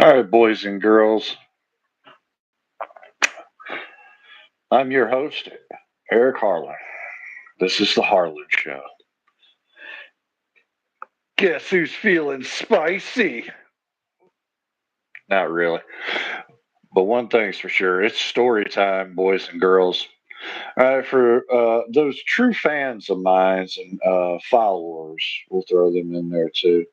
All right, boys and girls. I'm your host, Eric Harlan. This is the Harlan Show. Guess who's feeling spicy? Not really. But one thing's for sure, it's story time, boys and girls. All right, for those true fans of mine and followers, we'll throw them in there too.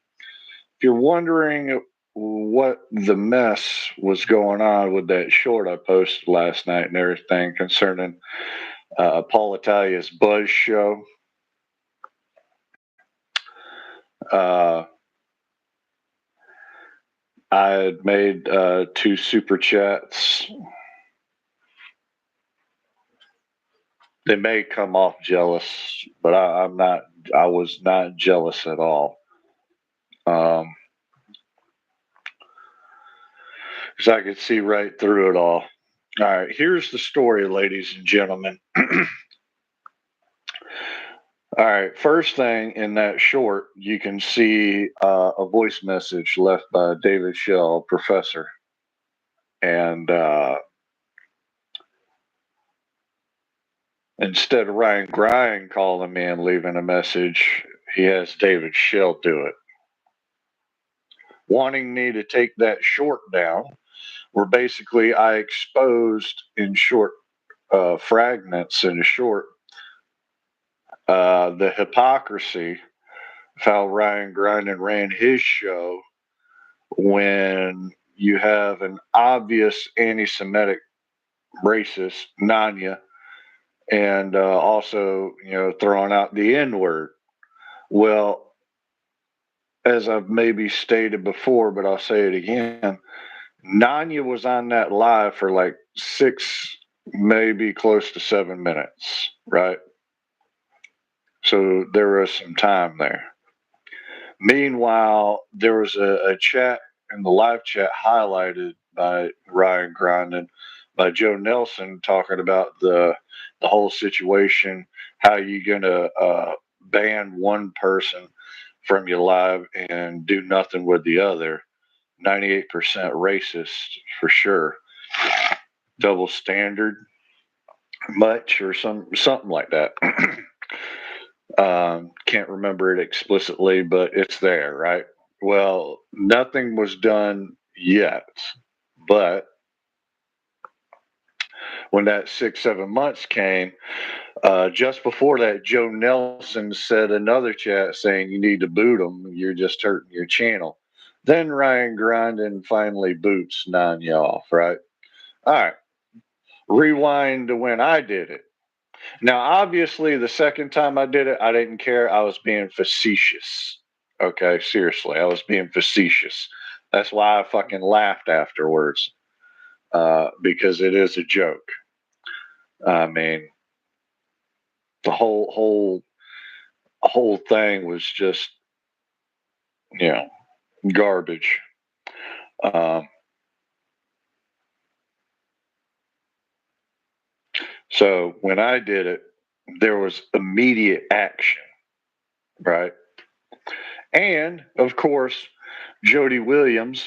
If you're wondering what the mess was going on with that short I posted last night and everything concerning Paul Italia's Buzz show, uh, I had made two super chats. They may come off jealous, but I'm not. I was not jealous at all. Um, because I could see right through it all. All right, here's the story, ladies and gentlemen. All right, first thing in that short, you can see a voice message left by David Shell, professor. And instead of Ryan Grind calling me and leaving a message, he has David Shell do it, wanting me to take that short down, where basically I exposed in short fragments in a short the hypocrisy of how Ryan Grinden ran his show when you have an obvious anti-Semitic racist, Nanya, and also, throwing out the N word. Well, as I've maybe stated before, but I'll say it again, Nanya was on that live for like 6, maybe close to 7 minutes, right? So there was some time there. Meanwhile, there was a chat in the live chat highlighted by Ryan Grindon by Joe Nelson talking about the whole situation. How you gonna ban one person from your live and do nothing with the other? 98% racist for sure. Double standard, much or something like that. Can't remember it explicitly, but it's there, right? Well, nothing was done yet, but when that 6, 7 months came, just before that, Joe Nelson said another chat saying you need to boot them. You're just hurting your channel. Then Ryan Grindon finally boots Nanya off, right? All right. Rewind to when I did it. Now, obviously, the second time I did it, I didn't care. I was being facetious. Okay, seriously, I was being facetious. That's why I fucking laughed afterwards, because it is a joke. I mean, the whole thing was just, you know, garbage. Um, so when I did it, there was immediate action, right? And of course, Jody Williams,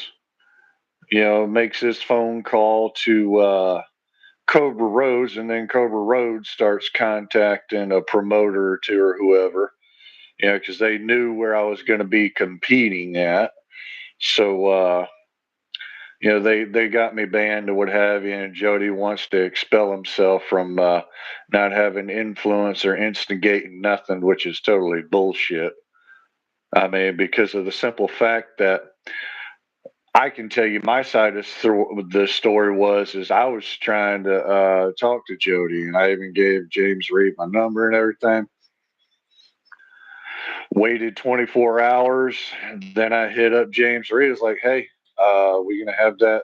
makes his phone call to Cobra Rhodes, and then Cobra Rhodes starts contacting a promoter to or whoever, because they knew where I was going to be competing at. So, they got me banned or what have you, and Jody wants to expel himself from not having influence or instigating nothing, which is totally bullshit. I mean, because of the simple fact that I can tell you my side of the story is I was trying to talk to Jody, and I even gave James Reed my number and everything. Waited 24 hours, and then I hit up James Reed. It's like, hey, we gonna have that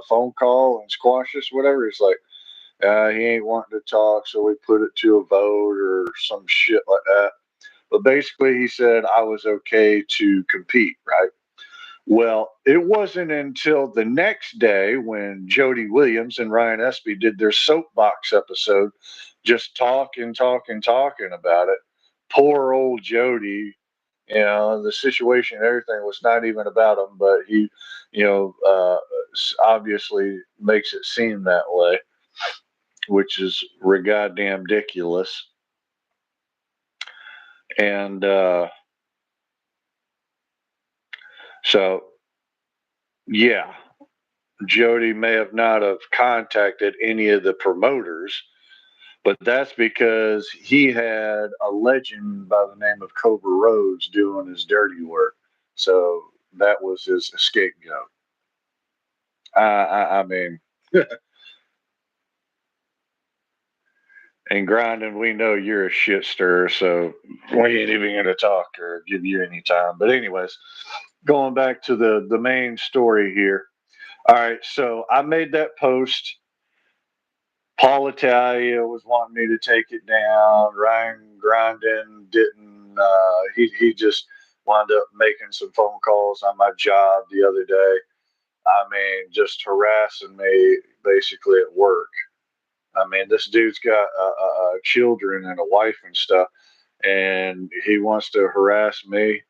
phone call and squash this, whatever. He's like, he ain't wanting to talk, so we put it to a vote or some shit like that. But basically, he said I was okay to compete, right? Well, it wasn't until the next day when Jody Williams and Ryan Espy did their soapbox episode, just talking about it. Poor old Jody You know, the situation and everything was not even about him, but he, obviously makes it seem that way, which is goddamn ridiculous. And so, yeah, Jody may have not have contacted any of the promoters, but that's because he had a legend by the name of Cobra Rhodes doing his dirty work. So that was his scapegoat. I mean, and grinding, we know you're a shit stirrer, so we ain't even going to talk or give you any time. But anyways, going back to the main story here. All right, so I made that post. Paul Italia was wanting me to take it down. Ryan Grindin didn't. He just wound up making some phone calls on my job the other day. I mean, just harassing me basically at work. I mean, this dude's got children and a wife and stuff, and he wants to harass me.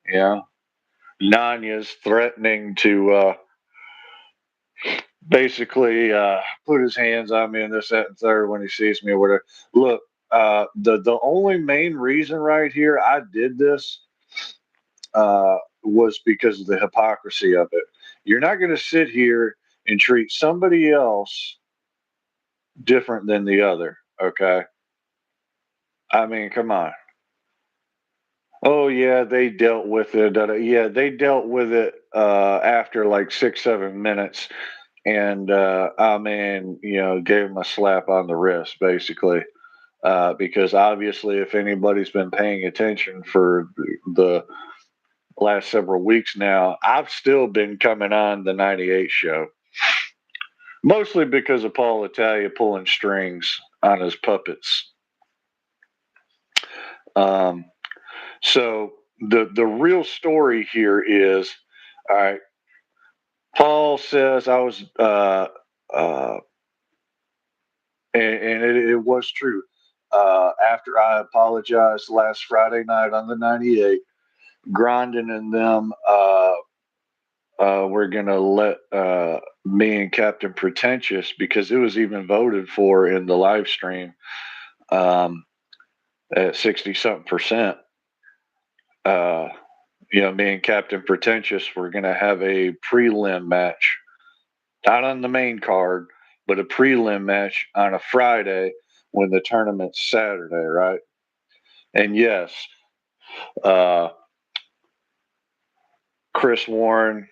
You know, Nanya's threatening to basically put his hands on me and this, that, and third when he sees me or whatever. Look, the only main reason right here I did this was because of the hypocrisy of it. You're not going to sit here and treat somebody else different than the other. Okay. I mean, come on. Oh yeah, they dealt with it. Yeah, they dealt with it after like 6, 7 minutes, and I mean, gave him a slap on the wrist, basically, because obviously, if anybody's been paying attention for the last several weeks now, I've still been coming on the '98 show, mostly because of Paul Italia pulling strings on his puppets. Um, So the real story here is, all right. Paul says I was, uh, and it was true. After I apologized last Friday night on the '98, Grindin and them were gonna let me and Captain Pretentious, because it was even voted for in the live stream, um, at 60 something percent. Uh, me and Captain Pretentious were going to have a prelim match, not on the main card, but a prelim match on a Friday when the tournament's Saturday, right? And yes, uh, Chris Warren,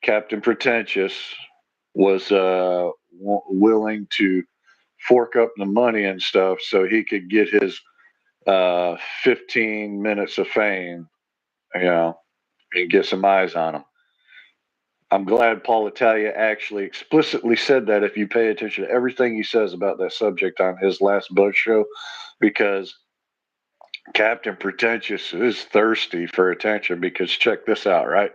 Captain Pretentious, was willing to fork up the money and stuff so he could get his 15 minutes of fame, you know, and get some eyes on him. I'm glad Paul Italia actually explicitly said that if you pay attention to everything he says about that subject on his last Buzz show, because Captain Pretentious is thirsty for attention. Because check this out, right?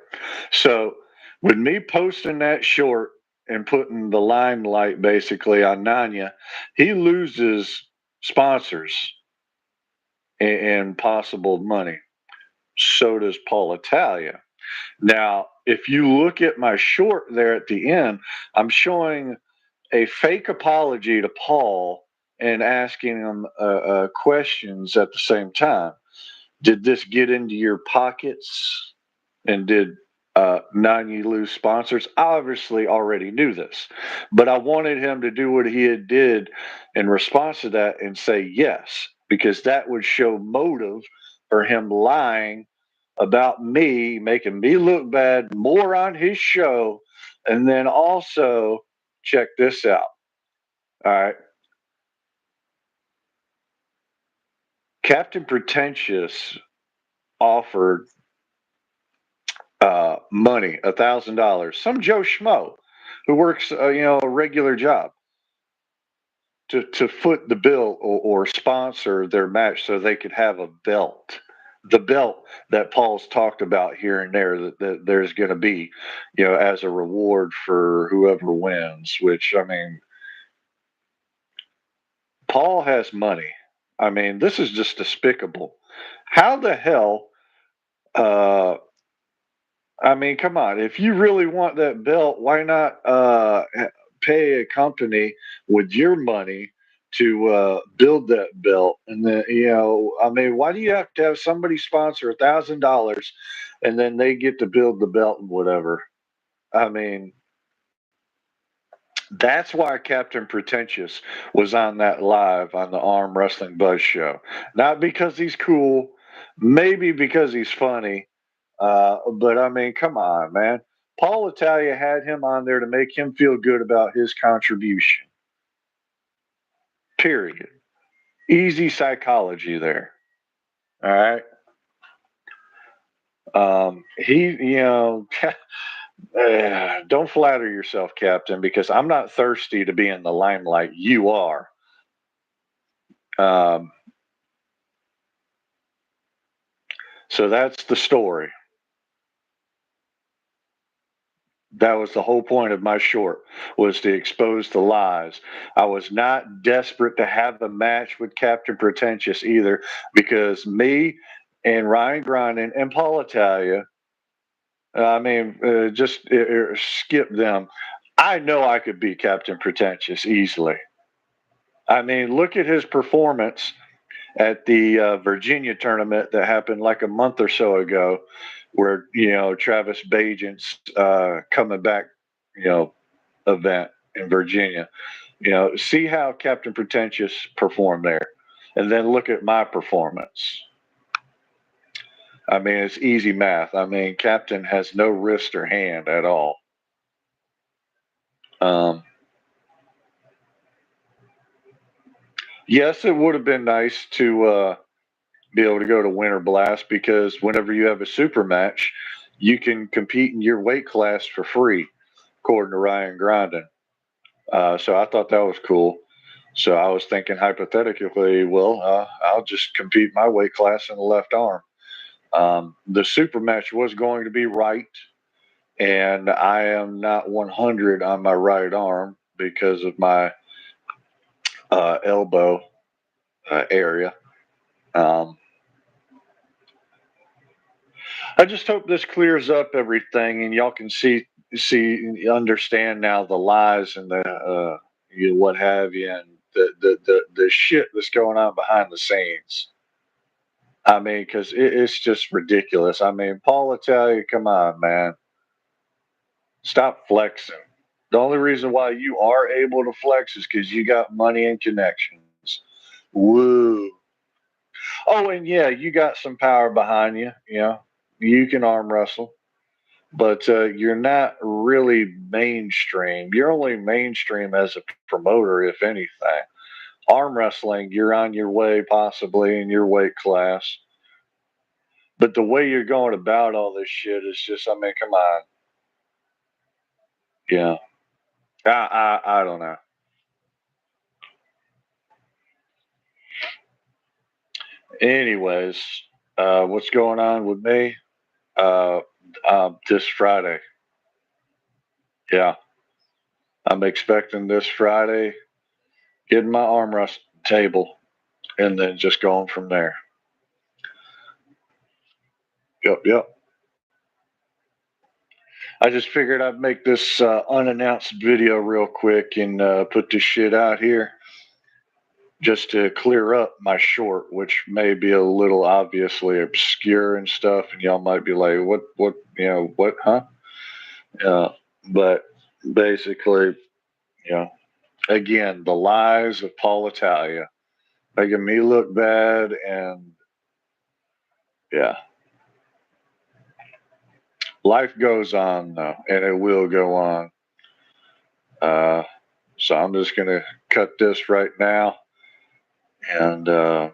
So, with me posting that short and putting the limelight basically on Nanya, he loses sponsors and possible money. So does Paul Italia. Now, if you look at my short there at the end, I'm showing a fake apology to Paul and asking him questions at the same time. Did this get into your pockets? And did Nani lose sponsors? I obviously already knew this, but I wanted him to do what he had did in response to that and say yes, because that would show motive for him lying about me, making me look bad more on his show. And then also, check this out. All right. Captain Pretentious offered money, $1,000, some Joe Schmo who works, a regular job, to foot the bill or sponsor their match so they could have a belt. The belt that Paul's talked about here and there that there's going to be, as a reward for whoever wins, which, I mean, Paul has money. I mean, this is just despicable. How the hell Uh, I mean, come on. If you really want that belt, why not pay a company with your money to build that belt? And then, I mean, why do you have to have somebody sponsor $1,000 and then they get to build the belt and whatever? I mean, that's why Captain Pretentious was on that live on the Arm Wrestling Buzz show. Not because he's cool, maybe because he's funny, but I mean, come on, man. Paul Italia had him on there to make him feel good about his contribution. Period. Easy psychology there. All right. Don't flatter yourself, Captain, because I'm not thirsty to be in the limelight. You are. Um, so that's the story. That was the whole point of my short, was to expose the lies. I was not desperate to have a match with Captain Pretentious either, because me and Ryan Grindin and Paul Italia, I mean, just skip them. I know I could beat Captain Pretentious easily. I mean, look at his performance at the Virginia tournament that happened like a month or so ago, where Travis Bajent's coming back, you know, event in Virginia. See how Captain Pretentious performed there, and then look at my performance. I mean, it's easy math. I mean, Captain has no wrist or hand at all. Um, yes, it would have been nice to be able to go to Winter Blast, because whenever you have a super match, you can compete in your weight class for free, according to Ryan Grindin. So I thought that was cool. So I was thinking hypothetically, well, I'll just compete my weight class in the left arm. The super match was going to be right, and I am not 100 on my right arm because of my elbow area. Um, I just hope this clears up everything, and y'all can understand now the lies and the what have you, and the shit that's going on behind the scenes. I mean, because it's just ridiculous. I mean, Paul Italia, come on, man, stop flexing. The only reason why you are able to flex is because you got money and connections. Woo. Oh, and yeah, you got some power behind you. You can arm wrestle, but you're not really mainstream. You're only mainstream as a promoter, if anything. Arm wrestling, you're on your way possibly in your weight class. But the way you're going about all this shit is just, I mean, come on. Yeah. I don't know. Anyways, what's going on with me? Uh, this Friday. Yeah. I'm expecting this Friday, getting my arm wrestling table, and then just going from there. Yep, yep. I just figured I'd make this unannounced video real quick and put this shit out here just to clear up my short, which may be a little obviously obscure and stuff, and y'all might be like, what, huh? Uh, but basically, you know, again, the lies of Paul Italia making me look bad, and yeah, life goes on though, and it will go on. Uh, so I'm just gonna cut this right now, and we'll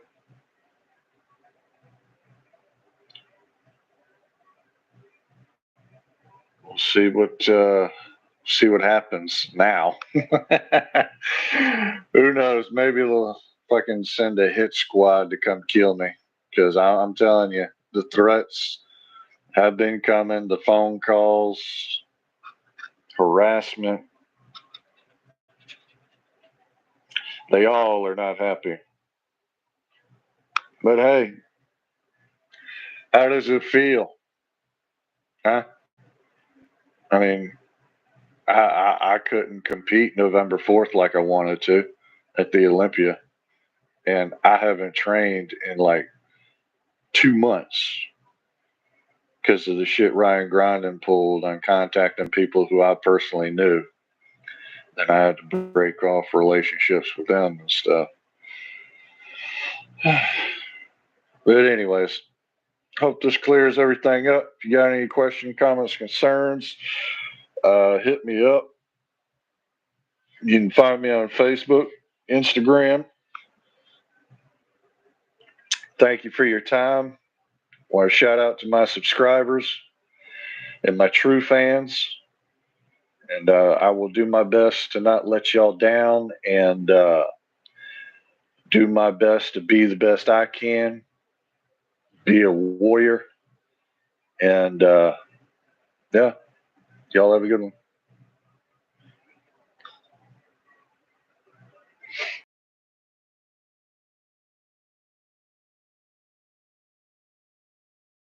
see what happens now. Who knows? Maybe they'll fucking send a hit squad to come kill me, because I'm telling you, the threats have been coming, the phone calls, harassment. They all are not happy. But hey, How does it feel? Huh? I mean, I couldn't compete November 4th like I wanted to at the Olympia. And I haven't trained in like 2 months because of the shit Ryan Grindin pulled on contacting people who I personally knew. And I had to break off relationships with them and stuff. But anyways, hope this clears everything up. If you got any questions, comments, concerns, hit me up. You can find me on Facebook, Instagram. Thank you for your time. I want to shout out to my subscribers and my true fans. And I will do my best to not let y'all down and do my best to be the best I can, be a warrior. And yeah, y'all have a good one.